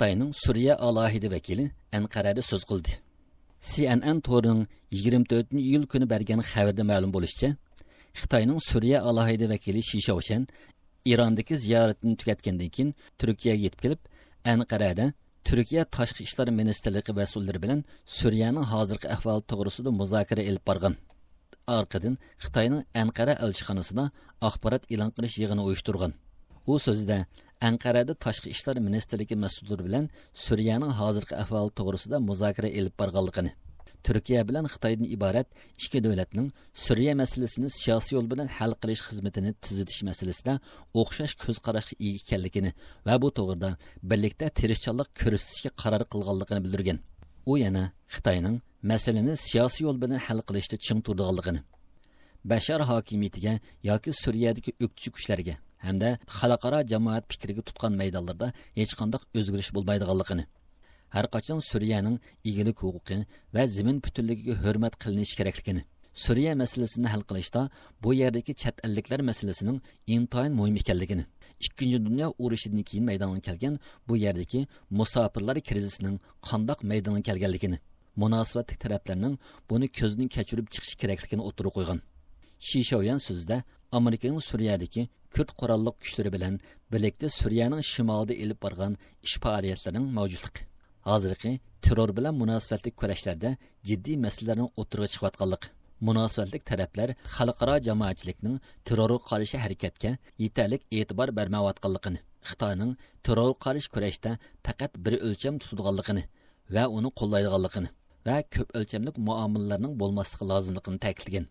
Xitoyning Suriya alohida vakili Anqarada so'z qildi. CNN torining 24-iyul kuni bergan xabarda ma'lum bo'lishicha, Xitoyning Suriya alohida vakili Shi Shaoshan Irondagi ziyoratini tugatgandan keyin Turkiyaga yetib kelib, Anqarada Turkiya Tashqi ishlar ministrligi mas'ullari bilan Suriyaning hozirgi ahvoli to'g'risida muzokara olib borgan. Orqadan Xitoyning Anqara elchixonasida axborot e'lon qilish yig'ini uyushtirgan. U so'zida Anqarada Tashqi ishlar ministrligi mas'ullari bilan Suriyaning hozirgi ahvoli to'g'risida muzokara olib borganligini, Turkiya bilan Xitoydan iborat ikki davlatning Suriya masalasini siyosiy yo'l bilan hal qilish xizmatini tuzitish masalasida o'xshash ko'z qarashga ega ekanligini va bu to'g'rida birlikda tirishchanlik ko'rsatishga qaror qilganligini bildirgan. U yana Xitoyning masalani siyosiy yo'l bilan hal qilishda ching turganligini, Bashar hokimiyatiga yoki Suriyadagi o'qchi kuchlarga hamda xalqaro jamoat fikriga tutgan maydonlarda hech qanday o'zgarish bo'lmaydiganligini, har qachon Suriyaning egilik huquqi va zamin butunligiga hurmat qilinishi kerakligini, Suriya masalasini hal qilishda bu yerdagi chet elliklar masalasining intayin muhim ekanligini, Ikkinchi dunyo urushidan keyin maydonga kelgan bu yerdagi musofirlar krizisining qandoq maydonga kelganligini, munosabatli taraflarning buni ko'zdan kechirib chiqishi kerakligini o'tirib qo'ygan. Shi Shaoyan so'zida Amerikaning Suriyadagi Kurd qurolli kuchlari bilan birlikda Suriyaning shimolida elib borgan ish faoliyatlarining mavjudligi, hozirgi terror bilan munosabatli kurashlarda jiddiy masalalarning o'tirg'i chiqayotganligi, munosabatli taraflar xalqaro jamoatchilikning terrorga qarshi harakatga yetarli e'tibor bermayotganligini, Xitoyning terrorga qarshi kurashda faqat bir o'lcham tutadiganligini va uni qo'llaydiganligini va ko'p o'lchamli muomalalarning bo'lmasligi lozimligini ta'kidlagan.